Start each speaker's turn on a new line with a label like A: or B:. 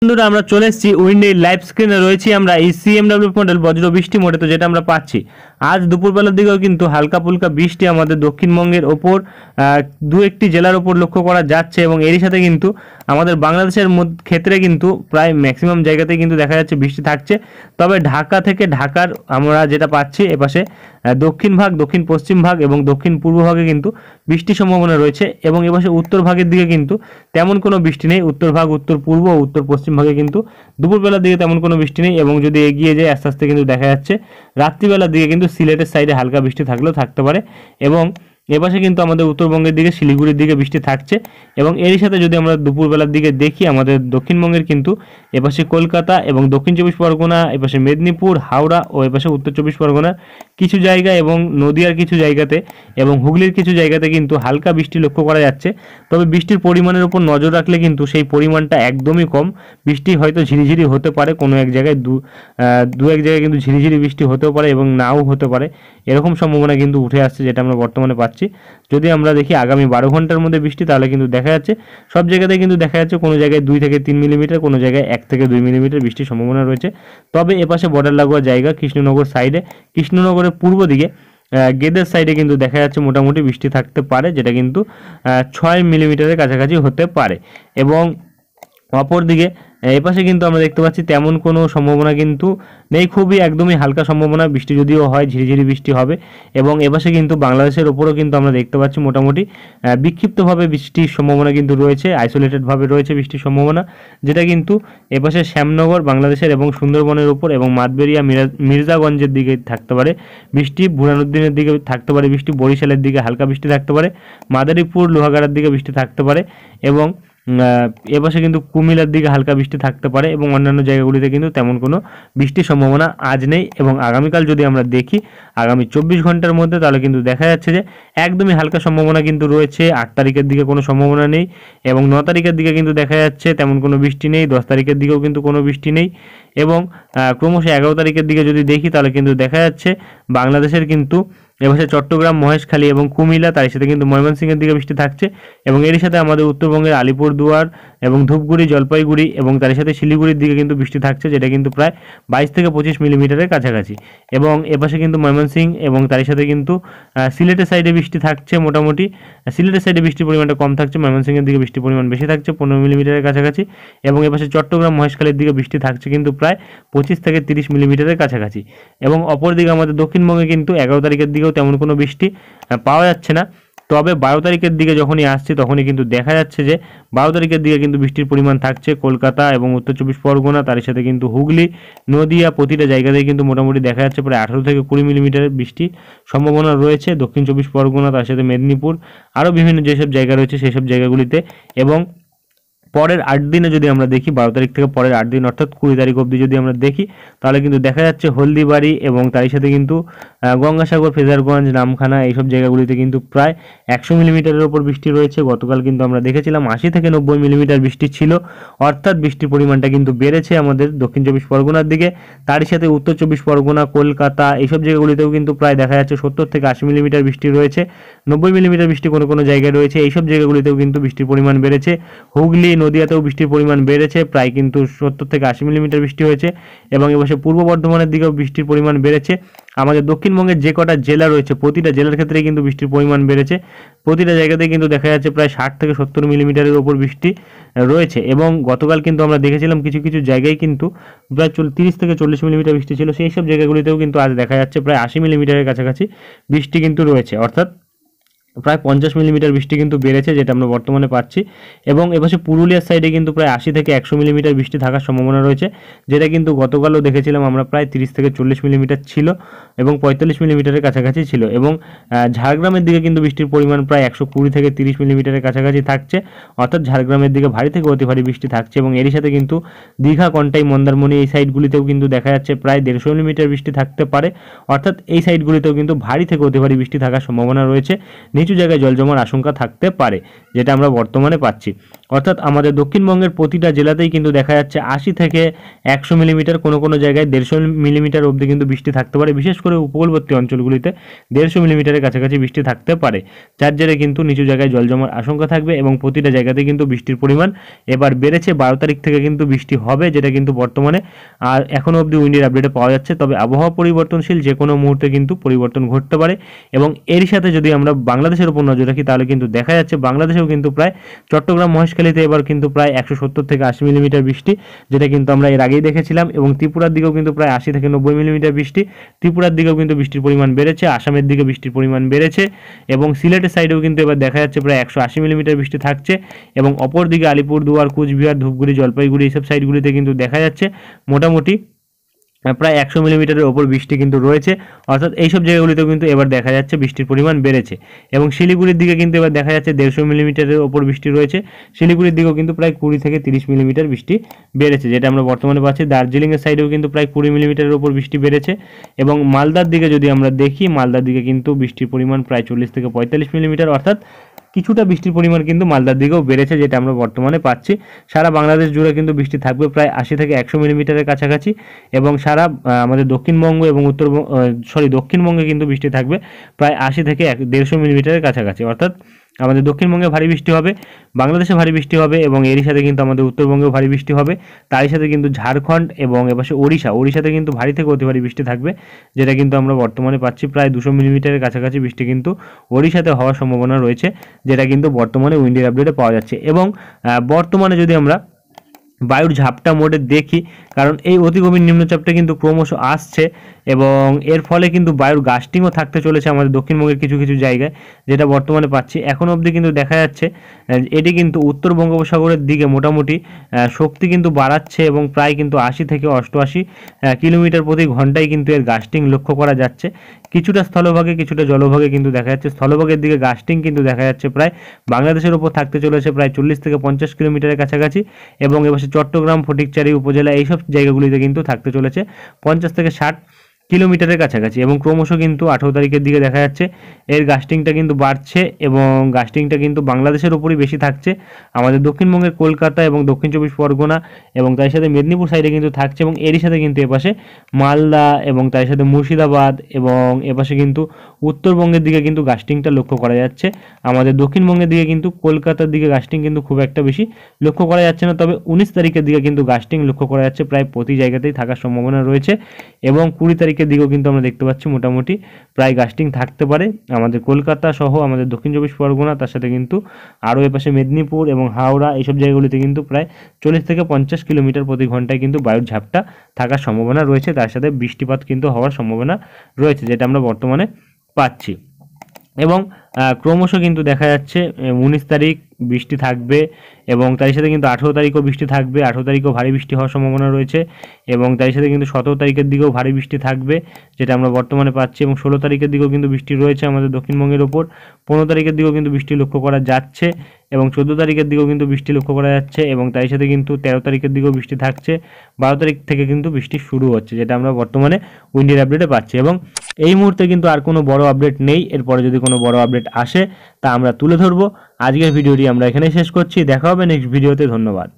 A: বন্ধুরা আমরা চলে এসেছি উইন্ডে লাইভ স্ক্রিনে রয়েছি আমরা এই সিএমডব্লিউ মডেল বজ্র বৃষ্টি মোডে, তো যেটা আমরা পাচ্ছি আজ দুপুরবেলার দিকেও কিন্তু হালকা ফুলকা বৃষ্টি আমাদের দক্ষিণবঙ্গের ওপর দু একটি জেলার ওপর লক্ষ্য করা যাচ্ছে এবং এরই সাথে কিন্তু আমাদের বাংলাদেশের ক্ষেত্রে কিন্তু প্রায় ম্যাক্সিমাম জায়গাতেই কিন্তু দেখা যাচ্ছে বৃষ্টি থাকছে। তবে ঢাকা থেকে ঢাকার আমরা যেটা পাচ্ছি এপাশে দক্ষিণ ভাগ, দক্ষিণ পশ্চিম ভাগ এবং দক্ষিণ পূর্ব ভাগে কিন্তু বৃষ্টির সম্ভাবনা রয়েছে এবং এপাশে উত্তর ভাগের দিকে কিন্তু তেমন কোনো বৃষ্টি নেই। উত্তর ভাগ, উত্তর পূর্ব ও উত্তর পশ্চিম ভাগে কিন্তু দুপুরবেলার দিকে তেমন কোনো বৃষ্টি নেই এবং যদি এগিয়ে যায় আস্তে আস্তে কিন্তু দেখা যাচ্ছে রাত্রিবেলার দিকে কিন্তু সিলেটের সাইডে হালকা বৃষ্টি থাকলেও থাকতে পারে এবং এপাশে কিন্তু আমাদের উত্তরবঙ্গের দিকে শিলিগুড়ির দিকে বৃষ্টি থাকছে এবং এরই সাথে যদি আমরা দুপুরবেলার দিকে দেখি আমাদের দক্ষিণবঙ্গের কিন্তু এপাশে কলকাতা এবং দক্ষিণ চব্বিশ পরগনা, এপাশে মেদিনীপুর, হাওড়া ও এপাশে উত্তর চব্বিশ পরগনার কিছু জায়গা এবং নদিয়ার কিছু জায়গাতে এবং হুগলির কিছু জায়গাতে কিন্তু হালকা বৃষ্টি লক্ষ্য করা যাচ্ছে। তবে বৃষ্টির পরিমাণের উপর নজর রাখলে কিন্তু সেই পরিমাণটা একদমই কম। বৃষ্টি হয়তো ঝিরিঝিরি হতে পারে, কোনো এক জায়গায় দু এক জায়গায় কিন্তু ঝিরিঝিরি বৃষ্টি হতেও পারে এবং নাও হতে পারে, এরকম সম্ভাবনা কিন্তু উঠে আসছে যেটা আমরা বর্তমানে পাচ্ছি। যদি আমরা দেখি আগামী 12 ঘন্টার মধ্যে বৃষ্টি, তাহলে কিন্তু দেখা যাচ্ছে সব জায়গাতেই কিন্তু দেখা যাচ্ছে কোনো জায়গায় 2 থেকে 3 মিলিমিটার, কোনো জায়গায় 1 থেকে 2 মিলিমিটার বৃষ্টির সম্ভাবনা রয়েছে। তবে এপাশে বর্ডার লাগোয়া জায়গা কৃষ্ণনগর সাইডে, কৃষ্ণনগরের পূর্ব দিকে গেদের সাইডে কিন্তু দেখা যাচ্ছে মোটামুটি বৃষ্টি থাকতে পারে, যেটা কিন্তু 6 মিলিমিটারের কাছাকাছি হতে পারে এবং অপরদিকে এপাশে কিন্তু আমরা দেখতে পাচ্ছি তেমন কোনো সম্ভাবনা কিন্তু নেই, খুবই একদমই হালকা সম্ভাবনা। বৃষ্টি যদিও হয় ঝিরিঝিরি বৃষ্টি হবে এবং এপাশে কিন্তু বাংলাদেশের ওপরও কিন্তু আমরা দেখতে পাচ্ছি মোটামুটি বিক্ষিপ্তভাবে বৃষ্টির সম্ভাবনা কিন্তু রয়েছে, আইসোলেটেডভাবে রয়েছে বৃষ্টির সম্ভাবনা, যেটা কিন্তু এপাশে শ্যামনগর বাংলাদেশের এবং সুন্দরবনের ওপর এবং মাতবেরিয়া মির্জাগঞ্জের দিকে থাকতে পারে বৃষ্টি, বুরহানুদ্দিনের দিকে থাকতে পারে বৃষ্টি, বরিশালের দিকে হালকা বৃষ্টি থাকতে পারে, মাদারীপুর লোহাগাড়ার দিকে বৃষ্টি থাকতে পারে এবং এপাশে কিন্তু কুমিল্লার দিকে হালকা বৃষ্টি থাকতে পারে এবং অন্যান্য জায়গাগুলিতে কিন্তু তেমন কোনো বৃষ্টির সম্ভাবনা আজ নেই। এবং আগামীকাল যদি আমরা দেখি আগামী 24 ঘন্টার মধ্যে, তাহলে কিন্তু দেখা যাচ্ছে যে একদমই হালকা সম্ভাবনা কিন্তু রয়েছে। 8 তারিখের দিকে কোনো সম্ভাবনা নেই এবং 9 তারিখের দিকে কিন্তু দেখা যাচ্ছে তেমন কোনো বৃষ্টি নেই, 10 তারিখের দিকেও কিন্তু কোনো বৃষ্টি নেই এবং ক্রমশ 11 তারিখের দিকে যদি দেখি তাহলে কিন্তু দেখা যাচ্ছে বাংলাদেশের কিন্তু এবার চট্টগ্রাম, মহেশখালী এবং কুমিল্লা, তার সাথে কিন্তু ময়মনসিংহের দিকে বৃষ্টি থাকছে এবং এর সাথে আমাদের উত্তরবঙ্গের আলিপুরদুয়ার এবং ধূপগুড়ি, জলপাইগুড়ি এবং তার সাথে শিলিগুড়ির দিকে কিন্তু বৃষ্টি থাকছে, যেটা কিন্তু প্রায় 22 থেকে 25 মিলিমিটারের কাছাকাছি এবং এপাশে কিন্তু ময়মনসিংহ এবং তার সাথে কিন্তু সিলেটের সাইডে বৃষ্টি থাকছে। মোটামুটি সিলেটের সাইডে বৃষ্টির পরিমাণটা কম থাকছে, ময়মনসিংহের দিকে বৃষ্টির পরিমাণ বেশি থাকছে 15 মিলিমিটারের কাছাকাছি এবং এপাশে চট্টগ্রাম, মহেশখালীর দিকে বৃষ্টি থাকছে কিন্তু প্রায় 25 থেকে 30 মিলিমিটারের কাছাকাছি এবং অপরদিকে আমাদের দক্ষিণবঙ্গে কিন্তু 11 তারিখের দিকেও তেমন কোনো বৃষ্টি পাওয়া যাচ্ছে না। তবে 12 তারিখের দিকে যখনই আসছে তখনই কিন্তু দেখা যাচ্ছে যে 12 তারিখের দিকে কিন্তু বৃষ্টির পরিমাণ থাকছে কলকাতা এবং উত্তর চব্বিশ পরগনা, তার সাথে কিন্তু হুগলি, নদিয়া, প্রতিটা জায়গাতেই কিন্তু মোটামুটি দেখা যাচ্ছে প্রায় 18 থেকে 20 মিলিমিটারের বৃষ্টির সম্ভাবনা রয়েছে। দক্ষিণ চব্বিশ পরগনা, তার সাথে মেদিনীপুর, আরও বিভিন্ন যেসব জায়গা রয়েছে সেসব জায়গাগুলিতে এবং পরের 8 দিনে যদি আমরা দেখি 12 তারিখ থেকে পরের 8 দিন অর্থাৎ 20 তারিখ অবধি যদি আমরা দেখি, তাহলে কিন্তু দেখা যাচ্ছে হলদিবাড়ি এবং তার সাথে কিন্তু গঙ্গাসাগর, ফেজারগঞ্জ, নামখানা এইসব জায়গাগুলিতে কিন্তু প্রায় 100 মিলিমিটারের ওপর বৃষ্টি রয়েছে। গতকাল কিন্তু আমরা দেখেছিলাম 80 থেকে 90 মিলিমিটার বৃষ্টি ছিল, অর্থাৎ বৃষ্টির পরিমাণটা কিন্তু বেড়েছে আমাদের দক্ষিণ চব্বিশ পরগনার দিকে। তারই সাথে উত্তর চব্বিশ পরগনা, কলকাতা এইসব জায়গাগুলিতেও কিন্তু প্রায় দেখা যাচ্ছে 70 থেকে 80 মিলিমিটার বৃষ্টি রয়েছে, 90 মিলিমিটার বৃষ্টি কোনো কোনো জায়গায় রয়েছে। এইসব জায়গাগুলিতেও কিন্তু বৃষ্টির পরিমাণ বেড়েছে। হুগলি, নদিয়াতেও বৃষ্টির পরিমাণ বেড়েছে, প্রায় কিন্তু 70 থেকে 80 মিলিমিটার বৃষ্টি হয়েছে এবং এবছর পূর্ব বর্ধমানের দিকেও বৃষ্টির পরিমাণ বেড়েছে। আমাদের দক্ষিণবঙ্গের যে কটা জেলা রয়েছে প্রতিটা জেলার ক্ষেত্রে কিন্তু বৃষ্টির পরিমাণ বেড়েছে, প্রতিটা জায়গাতেই কিন্তু দেখা যাচ্ছে প্রায় 60 থেকে 70 মিলিমিটারের ওপর বৃষ্টি রয়েছে এবং গতকাল কিন্তু আমরা দেখেছিলাম কিছু কিছু জায়গায় কিন্তু প্রায় 30 থেকে 40 মিলিমিটার বৃষ্টি ছিল, সেই সব জায়গাগুলিতেও কিন্তু আজ দেখা যাচ্ছে প্রায় 80 মিলিমিটারের কাছাকাছি বৃষ্টি কিন্তু রয়েছে, অর্থাৎ প্রায় 50 মিলিমিটার বৃষ্টি কিন্তু বেড়েছে যেটা আমরা বর্তমানে পাচ্ছি এবং এপাশে পুরুলিয়ার সাইডে কিন্তু প্রায় 80 থেকে 100 মিলিমিটার বৃষ্টি থাকার সম্ভাবনা রয়েছে, যেটা কিন্তু গতকালও দেখেছিলাম আমরা প্রায় 30 থেকে 40 মিলিমিটার ছিল এবং 45 মিলিমিটারের কাছাকাছি ছিল এবং ঝাড়গ্রামের দিকে কিন্তু বৃষ্টির পরিমাণ প্রায় 120 থেকে 30 মিলিমিটারের কাছাকাছি থাকছে, অর্থাৎ ঝাড়গ্রামের দিকে ভারী থেকে অতি ভারী বৃষ্টি থাকছে এবং এরই সাথে কিন্তু দীঘা, কন্টাই, মন্দারমণি এই সাইডগুলিতেও কিন্তু দেখা যাচ্ছে প্রায় 150 মিলিমিটার বৃষ্টি থাকতে পারে, অর্থাৎ এই সাইডগুলিতেও কিন্তু ভারী থেকে অতি ভারী বৃষ্টি থাকার সম্ভাবনা রয়েছে। নিচু জায়গায় জল জমার আশঙ্কা থাকতে পারে যেটা আমরা বর্তমানে পাচ্ছি। অর্থাৎ আমাদের দক্ষিণবঙ্গের প্রতিটা জেলাতেই কিন্তু দেখা যাচ্ছে 80 থেকে 100 মিলিমিটার, কোনো কোনো জায়গায় 150 মিলিমিটার অবধি কিন্তু বৃষ্টি থাকতে পারে। বিশেষ করে উপকূলবর্তী অঞ্চলগুলিতে 150 মিলিমিটারের কাছাকাছি বৃষ্টি থাকতে পারে, যার জেরে কিন্তু নিচু জায়গায় জল জমার আশঙ্কা থাকবে এবং প্রতিটা জায়গাতেই কিন্তু বৃষ্টির পরিমাণ এবার বেড়েছে। 12 তারিখ থেকে কিন্তু বৃষ্টি হবে, যেটা কিন্তু বর্তমানে আর এখনও অবধি উইন্ডের আপডেটে পাওয়া যাচ্ছে। তবে আবহাওয়া পরিবর্তনশীল, যে কোনো মুহূর্তে কিন্তু পরিবর্তন ঘটতে পারে। এবং এরই সাথে যদি আমরা বাংলাদেশের উপর নজর রাখি তাহলে কিন্তু দেখা যাচ্ছে বাংলাদেশেও কিন্তু প্রায় চট্টগ্রাম মহেশখালীতে এবার কিন্তু প্রায় 170 থেকে 80 মিলিমিটার বৃষ্টি, যেটা কিন্তু আমরা এর আগেই দেখেছিলাম। এবং ত্রিপুরার দিকেও কিন্তু প্রায় 80 থেকে 90 মিলিমিটার বৃষ্টি, ত্রিপুরার দিকেও কিন্তু বৃষ্টির পরিমাণ বেড়েছে, আসামের দিকে বৃষ্টির পরিমাণ বেড়েছে এবং সিলেটের সাইডেও কিন্তু এবার দেখা যাচ্ছে প্রায় 180 মিলিমিটার বৃষ্টি থাকছে। এবং অপরদিকে আলিপুরদুয়ার, কুচবিহার, ধূপগুড়ি, জলপাইগুড়ি এইসব সাইডগুলিতে কিন্তু দেখা যাচ্ছে মোটামুটি প্রায় 100 মিলিমিটারের ওপর বৃষ্টি কিন্তু রয়েছে। অর্থাৎ এইসব জায়গাগুলিতেও কিন্তু এবার দেখা যাচ্ছে বৃষ্টির পরিমাণ বেড়েছে। এবং শিলিগুড়ির দিকে কিন্তু এবার দেখা যাচ্ছে 150 মিলিমিটারের ওপর বৃষ্টি রয়েছে, শিলিগুড়ির দিকেও কিন্তু প্রায় 20 থেকে 30 মিলিমিটার বৃষ্টি বেড়েছে, যেটা আমরা বর্তমানে পাচ্ছি। দার্জিলিংয়ের সাইডেও কিন্তু প্রায় 20 মিলিমিটারের ওপর বৃষ্টি বেড়েছে। এবং মালদার দিকে যদি আমরা দেখি, মালদার দিকে কিন্তু বৃষ্টির পরিমাণ প্রায় 40 থেকে 45 মিলিমিটার, অর্থাৎ কিছুটা বৃষ্টির পরিমাণ কিন্তু মালদার দিকেও বেড়েছে, যেটা আমরা বর্তমানে পাচ্ছি। সারা বাংলাদেশ জুড়ে কিন্তু বৃষ্টি থাকবে প্রায় 80 থেকে 100 মিলিমিটারের কাছাকাছি। এবং সারা আমাদের দক্ষিণবঙ্গ এবং দক্ষিণবঙ্গে কিন্তু বৃষ্টি থাকবে প্রায় 80 থেকে 150 মিলিমিটারের কাছাকাছি। অর্থাৎ আমাদের দক্ষিণবঙ্গে ভারী বৃষ্টি হবে, বাংলাদেশে ভারী বৃষ্টি হবে এবং এরই সাথে কিন্তু আমাদের উত্তরবঙ্গেও ভারী বৃষ্টি হবে। তারই সাথে কিন্তু ঝাড়খণ্ড এবং এপাশে ওড়িশাতে কিন্তু ভারী থেকে অতি ভারী বৃষ্টি থাকবে, যেটা কিন্তু আমরা বর্তমানে পাচ্ছি। প্রায় 200 মিলিমিটারের কাছাকাছি বৃষ্টি কিন্তু ওড়িশাতে হওয়ার সম্ভাবনা রয়েছে, যেটা কিন্তু বর্তমানে উইন্ডের আপডেটে পাওয়া যাচ্ছে। এবং বর্তমানে যদি আমরা বায়ুর ঝাপটা মোডে দেখি, কারণ এই অতি গভীর নিম্নচাপটা কিন্তু ক্রমশ আসছে এবং এর ফলে কিন্তু বায়ুর গাস্টিংও থাকতে চলেছে আমাদের দক্ষিণবঙ্গের কিছু কিছু জায়গায়, যেটা বর্তমানে পাচ্ছি। এখন অবধি কিন্তু দেখা যাচ্ছে এটি কিন্তু উত্তর বঙ্গোপসাগরের দিকে মোটামুটি শক্তি কিন্তু বাড়াচ্ছে এবং প্রায় কিন্তু 80 থেকে 88 কিলোমিটার প্রতি ঘন্টায় কিন্তু এর গাস্টিং লক্ষ্য করা যাচ্ছে। কিছুটা স্থলভাগে, কিছুটা জলভাগে কিন্তু দেখা যাচ্ছে। স্থলভাগের দিকে গাস্টিং কিন্তু দেখা যাচ্ছে প্রায় বাংলাদেশের উপর থাকতে চলেছে প্রায় 40 থেকে 50 কিলোমিটারের কাছাকাছি। এবং এবার চট্টগ্রাম, ফটিকচারি উপজেলা এইসব জায়গাগুলিতে কিন্তু থাকতে চলেছে 50 থেকে 60 কিলোমিটারের কাছাকাছি। এবং ক্রমশ কিন্তু 18 তারিখের দিকে দেখা যাচ্ছে এর গাস্টিংটা কিন্তু বাড়ছে এবং গাস্টিংটা কিন্তু বাংলাদেশের উপরই বেশি থাকছে। আমাদের দক্ষিণবঙ্গের কলকাতা এবং দক্ষিণ 24 পরগনা এবং তার সাথে মেদিনীপুর সাইডে কিন্তু থাকছে। এবং এরই সাথে কিন্তু এপাশে মালদা এবং তার সাথে মুর্শিদাবাদ এবং এপাশে কিন্তু উত্তরবঙ্গের দিকে কিন্তু গাস্টিংটা লক্ষ্য করা যাচ্ছে। আমাদের দক্ষিণবঙ্গের দিকে কিন্তু কলকাতার দিকে গাস্টিং কিন্তু খুব একটা বেশি লক্ষ্য করা যাচ্ছে না। তবে 19 তারিখের দিকে কিন্তু গাস্টিং লক্ষ্য করা যাচ্ছে, প্রায় প্রতি জায়গাতেই থাকার সম্ভাবনা রয়েছে। এবং 20 তারিখের দিকেও কিন্তু আমরা দেখতে পাচ্ছি মোটামুটি প্রায় গাস্টিং থাকতে পারে আমাদের কলকাতা সহ আমাদের দক্ষিণ 24 পরগনা, তার সাথে কিন্তু আরও এপাশে মেদিনীপুর এবং হাওড়া এইসব জায়গাগুলিতে কিন্তু প্রায় 40 থেকে 50 কিলোমিটার প্রতি ঘন্টায় কিন্তু বায়ুর ঝাপটা থাকার সম্ভাবনা রয়েছে। তার সাথে বৃষ্টিপাত কিন্তু হওয়ার সম্ভাবনা রয়েছে, যেটা আমরা বর্তমানে পাচ্ছি। এবং ক্রমশ কিন্তু দেখা যাচ্ছে 19 তারিখ বৃষ্টি থাকবে এবং তার সাথে কিন্তু 18 তারিখও বৃষ্টি থাকবে। 18 তারিখও ভারী বৃষ্টি হওয়ার সম্ভাবনা রয়েছে এবং তার সাথে কিন্তু 17 তারিখের দিকেও ভারী বৃষ্টি থাকবে, যেটা আমরা বর্তমানে পাচ্ছি। এবং 16 তারিখের দিকেও কিন্তু বৃষ্টি রয়েছে আমাদের দক্ষিণবঙ্গের ওপর। 15 তারিখের দিকেও কিন্তু বৃষ্টি লক্ষ্য করা যাচ্ছে এবং 14 তারিখের দিকেও কিন্তু বৃষ্টি লক্ষ্য করা যাচ্ছে এবং তার সাথে কিন্তু 13 তারিখের দিকেও বৃষ্টি থাকছে। 12 তারিখ থেকে কিন্তু বৃষ্টি শুরু হচ্ছে, যেটা আমরা বর্তমানে উইন্ডের আপডেটে পাচ্ছি। এবং এই মুহূর্তে কিন্তু আর কোনো বড় আপডেট নেই। এরপরে যদি কোনো বড় আপডেট আসে তা আমরা তুলে ধরবো। আজকের ভিডিওটি আমরা এখানেই শেষ করছি। দেখা হবে নেক্সট ভিডিওতে। ধন্যবাদ।